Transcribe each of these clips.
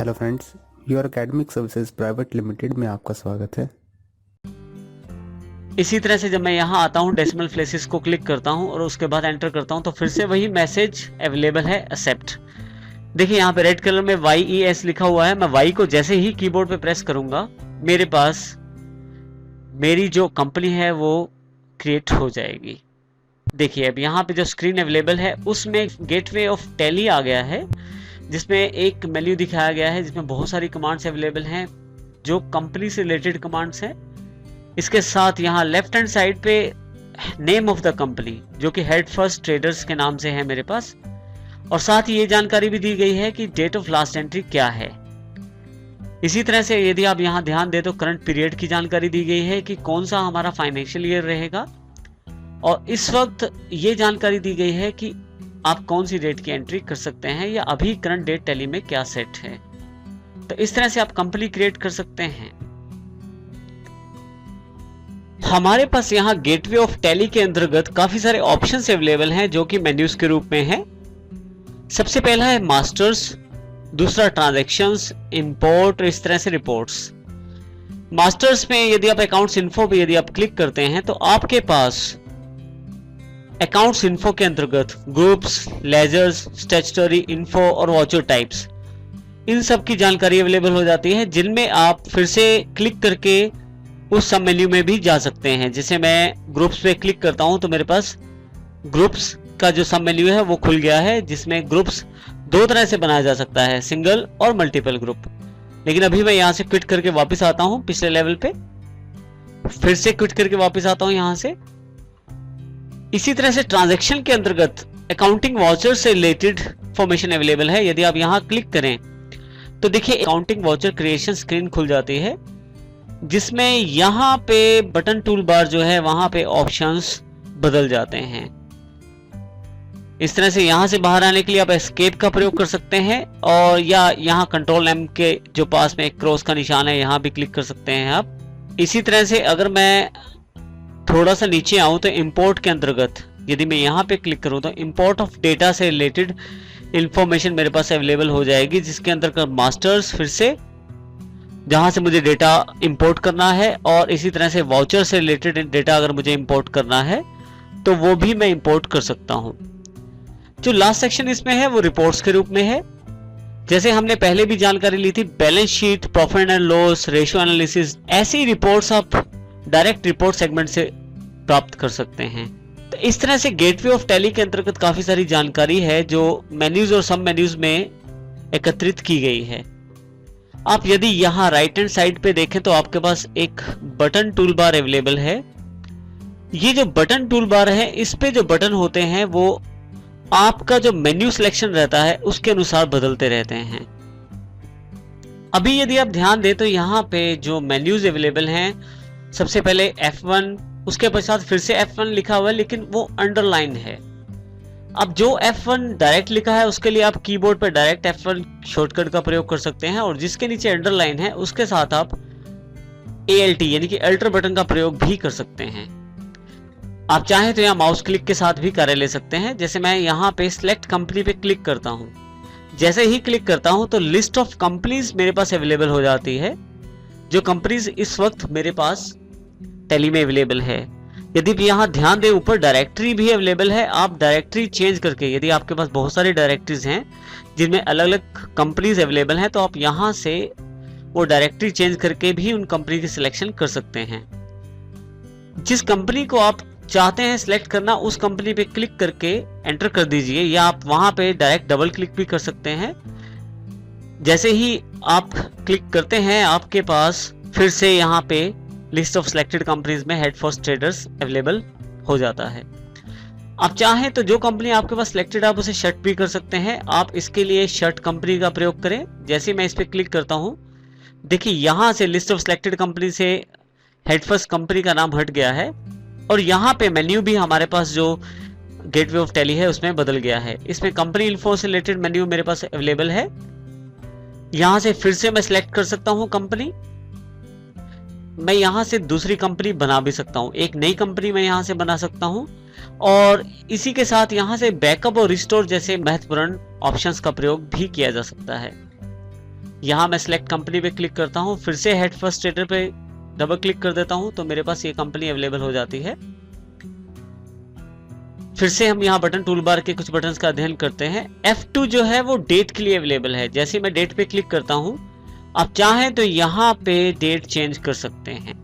Hello friends, your academic services private limited में आपका स्वागत है। इसी तरह से जब मैं यहाँ आता हूँ डेसिमल प्लेसेस को क्लिक करता हूँ और उसके बाद एंटर करता हूँ तो फिर से वही मैसेज अवेलेबल है एक्सेप्ट। देखिए यहाँ पे रेड कलर में YES लिखा हुआ है। मैं Y को जैसे ही कीबोर्ड पे प्रेस करूंगा मेरे पास मेरी जो कंपनी है वो क्रिएट हो जाएगी। देखिए अब यहाँ पे जो स्क्रीन अवेलेबल है उसमें गेटवे ऑफ टैली आ गया है, जिसमें एक मेन्यू दिखाया गया है जिसमें बहुत सारी कमांड्स अवेलेबल हैं जो कंपनी से रिलेटेड कमांड्स हैं। इसके साथ यहाँ लेफ्ट हैंड साइड पे नेम ऑफ द कंपनी जो कि हेड फर्स्ट ट्रेडर्स के नाम से है मेरे पास, और साथ ही ये जानकारी भी दी गई है कि डेट ऑफ लास्ट एंट्री क्या है। इसी तरह से यदि आप यहाँ ध्यान दें तो करंट पीरियड की जानकारी दी गई है कि कौन सा हमारा फाइनेंशियल ईयर रहेगा, और इस वक्त ये जानकारी दी गई है कि आप कौन सी डेट की एंट्री कर सकते हैं या अभी करंट डेट टैली में क्या सेट है। तो इस तरह से आप कंपनी क्रिएट कर सकते हैं। हमारे पास यहाँ गेटवे ऑफ टैली के अंतर्गत काफी सारे ऑप्शंस अवेलेबल हैं जो कि मेन्यूज के रूप में हैं। सबसे पहला है मास्टर्स, दूसरा ट्रांजैक्शंस, इंपोर्ट और इस तरह से रिपोर्ट्स। मास्टर्स में यदि आप अकाउंट्स इन्फो पे यदि आप क्लिक करते हैं तो आपके पास अकाउंट्स इन्फो के अंतर्गत ग्रुप्स, लेजर्स, स्टैट्यूटरी इन्फो और वाउचर टाइप्स, इन सब की जानकारी अवेलेबल हो जाती है, जिनमें आप फिर से क्लिक करके उस सब मेन्यू में भी जा सकते हैं। जैसे मैं ग्रुप्स पे क्लिक करता हूं तो मेरे पास ग्रुप्स का जो सब मेन्यू है वो खुल गया है, जिसमें ग्रुप्स दो तरह से बनाया जा सकता है, सिंगल और मल्टीपल ग्रुप। लेकिन अभी मैं यहां से क्विट करके वापस आता हूं पिछले लेवल पे, फिर से क्विट करके वापस आता हूं यहां से। इसी तरह से ट्रांजैक्शन के अंतर्गत अकाउंटिंग वाउचर से रिलेटेड इंफॉर्मेशन अवेलेबल है। यदि आप यहां क्लिक करें तो देखिए अकाउंटिंग वाउचर क्रिएशन स्क्रीन खुल जाती है, जिसमें यहां पे बटन टूल बार जो है वहां पे ऑप्शंस बदल जाते हैं। इस तरह से यहां से बाहर आने के लिए आप एस्केप का प्रयोग कर सकते हैं, और या यहां कंट्रोल M के जो पास में एक क्रॉस का निशान है यहां भी क्लिक कर सकते हैं आप। इसी तरह से अगर मैं थोड़ा सा नीचे आऊं तो इंपोर्ट के अंतर्गत यदि मैं यहां पे क्लिक करूं तो इंपोर्ट ऑफ डेटा से रिलेटेड इंफॉर्मेशन मेरे पास अवेलेबल हो जाएगी, जिसके अंतर्गत मास्टर्स फिर से जहां से मुझे डेटा इंपोर्ट करना है, और इसी तरह से वाउचर से रिलेटेड डेटा अगर मुझे इंपोर्ट करना है तो वो भी मैं इंपोर्ट कर सकता हूं। जो लास्ट सेक्शन इसमें है वो रिपोर्ट्स के रूप में है। जैसे हमने पहले भी जानकारी ली थी, balance sheet, profit and loss, ratio analysis, ऐसी रिपोर्ट्स आप डायरेक्ट रिपोर्ट सेगमेंट से प्राप्त कर सकते हैं। तो इस तरह से गेटवे ऑफ टैली के अंतर्गत काफी सारी जानकारी है जो मेन्यूज और सब मेन्यूज में एकत्रित की गई है। आप यदि यहाँ राइट हैंड साइड पे देखें तो आपके पास एक बटन टूल बार अवेलेबल है। ये जो बटन टूल बार है, इस पे जो बटन होते हैं वो आपका जो मेन्यू सिलेक्शन रहता है उसके अनुसार बदलते रहते हैं। अभी यदि आप ध्यान दें तो यहाँ पे जो मेन्यूज अवेलेबल हैं, सबसे पहले F1, उसके पश्चात फिर से F1 लिखा हुआ है लेकिन वो अंडरलाइन है। अब जो F1 डायरेक्ट लिखा है उसके लिए आप कीबोर्ड पर डायरेक्ट F1 शॉर्टकट का प्रयोग कर सकते हैं, और जिसके नीचे अंडरलाइन है उसके साथ आप ALT यानी कि अल्टर बटन का प्रयोग भी कर सकते हैं। आप चाहें तो यहाँ माउस क्लिक के साथ भी कार्य ले सकते हैं। जैसे मैं यहाँ पे सिलेक्ट कंपनी पे क्लिक करता हूँ, जैसे ही क्लिक करता हूँ तो लिस्ट ऑफ कंपनीज मेरे पास अवेलेबल हो जाती है, जो कंपनीज इस वक्त मेरे पास टैली में अवेलेबल है। यदि भी यहाँ ध्यान दें ऊपर डायरेक्टरी भी अवेलेबल है। आप डायरेक्टरी चेंज करके, यदि आपके पास बहुत सारे डायरेक्टरीज हैं जिनमें अलग अलग कंपनीज अवेलेबल हैं, तो आप यहाँ से वो डायरेक्टरी चेंज करके भी उन कंपनी की सिलेक्शन कर सकते हैं। जिस कंपनी को आप चाहते हैं सिलेक्ट करना उस कंपनी पे क्लिक करके एंटर कर दीजिए, या आप वहां पे डायरेक्ट डबल क्लिक भी कर सकते हैं। जैसे ही आप क्लिक करते हैं आपके पास फिर से यहाँ पे लिस्ट ऑफ सिलेक्टेड कंपनीज में हेड फर्स्ट ट्रेडर्स अवेलेबल हो जाता है। आप चाहें तो जो कंपनी आपके पास सिलेक्टेड आप उसे शट भी कर सकते हैं। आप इसके लिए शट कंपनी का प्रयोग करें। जैसे मैं इस पे क्लिक करता हूं, देखिए यहां से लिस्ट ऑफ सिलेक्टेड कंपनी से हेड फर्स्ट कंपनी का नाम हट गया है, और यहाँ पे मेन्यू भी हमारे पास जो गेटवे ऑफ टैली है उसमें बदल गया है। इसमें कंपनी इन्फो से रिलेटेड मेन्यू मेरे पास अवेलेबल है। यहां से फिर से मैं सिलेक्ट कर सकता हूं कंपनी। मैं यहां से दूसरी कंपनी बना भी सकता हूं, एक नई कंपनी मैं यहां से बना सकता हूं, और इसी के साथ यहां से बैकअप और रिस्टोर जैसे महत्वपूर्ण ऑप्शंस का प्रयोग भी किया जा सकता है। यहाँ मैं सिलेक्ट कंपनी पे क्लिक करता हूँ, फिर से हेड फर्स्ट ट्रेडर पे डबल क्लिक कर देता हूँ तो मेरे पास ये कंपनी अवेलेबल हो जाती है। फिर से हम यहाँ बटन टूल बार के कुछ बटन्स का अध्ययन करते हैं। F2 जो है वो डेट के लिए अवेलेबल है। जैसे मैं डेट पे क्लिक करता हूँ, आप चाहें तो यहाँ पे डेट चेंज कर सकते हैं।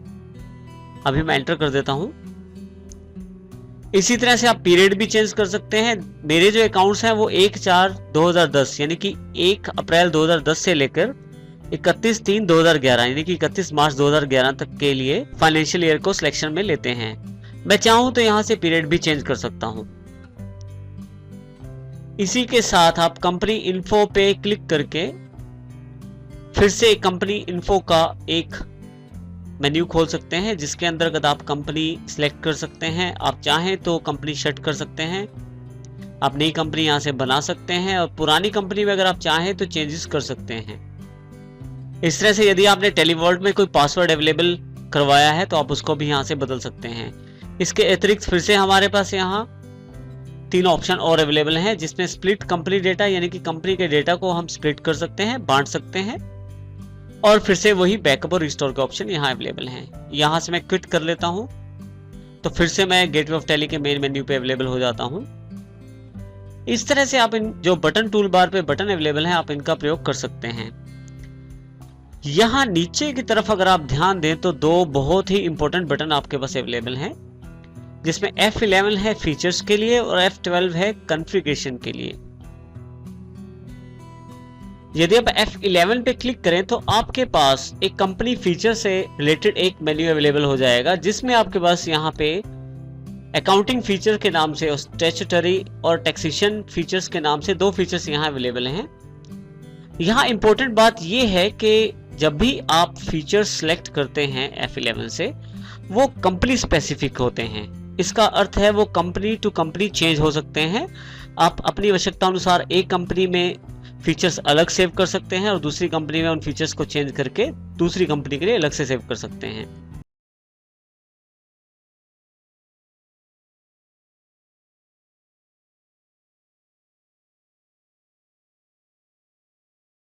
अभी मैं एंटर कर देता हूँ। इसी तरह से आप पीरियड भी चेंज कर सकते हैं। मेरे जो अकाउंट्स हैं वो 1/4/2010 यानी कि 1 अप्रैल 2010 से लेकर 31/3/2011 यानी कि 31 मार्च 2011 तक के लिए फाइनेंशियल ईयर को सिलेक्शन में लेते हैं। मैं चाहूं तो यहां से पीरियड भी चेंज कर सकता हूं। इसी के साथ आप कंपनी इन्फो पे क्लिक करके फिर से कंपनी इन्फो का एक मेन्यू खोल सकते हैं, जिसके अंतर्गत आप कंपनी सिलेक्ट कर सकते हैं। आप चाहें तो कंपनी शट कर सकते हैं, आप नई कंपनी यहां से बना सकते हैं और पुरानी कंपनी में अगर आप चाहें तो चेंजेस कर सकते हैं। इस तरह से यदि आपने टेलीवर्ल्ड में कोई पासवर्ड अवेलेबल करवाया है तो आप उसको भी यहां से बदल सकते हैं। इसके अतिरिक्त फिर से हमारे पास यहाँ 3 ऑप्शन और अवेलेबल हैं, जिसमें स्प्लिट कंपनी डेटा यानी कि कंपनी के डेटा को हम स्प्लिट कर सकते हैं, बांट सकते हैं, और फिर से वही बैकअप और रिस्टोर के ऑप्शन यहाँ अवेलेबल हैं। यहाँ से मैं क्विट कर लेता हूँ तो फिर से मैं गेटवे ऑफ टैली के मेन मेन्यू पे अवेलेबल हो जाता हूँ। इस तरह से आप इन जो बटन टूल बार पे बटन अवेलेबल हैं आप इनका प्रयोग कर सकते हैं। यहाँ नीचे की तरफ अगर आप ध्यान दें तो 2 बहुत ही इंपॉर्टेंट बटन आपके पास अवेलेबल हैं, जिसमें F11 है फीचर्स के लिए और F12 है कॉन्फ़िगरेशन के लिए। यदि आप F11 पे क्लिक करें तो आपके पास एक कंपनी फीचर से रिलेटेड एक मेन्यू अवेलेबल हो जाएगा, जिसमें आपके पास यहाँ पे अकाउंटिंग फीचर के नाम से और स्टैट्यूटरी और टैक्सेशन फीचर्स के नाम से 2 फीचर्स यहाँ अवेलेबल हैं। यहाँ इंपॉर्टेंट बात यह है कि जब भी आप फीचर सेलेक्ट करते हैं F11 से, वो कंपनी स्पेसिफिक होते हैं। इसका अर्थ है वो कंपनी टू कंपनी चेंज हो सकते हैं। आप अपनी आवश्यकता अनुसार एक कंपनी में फीचर्स अलग सेव कर सकते हैं और दूसरी कंपनी में उन फीचर्स को चेंज करके दूसरी कंपनी के लिए अलग से सेव कर सकते हैं।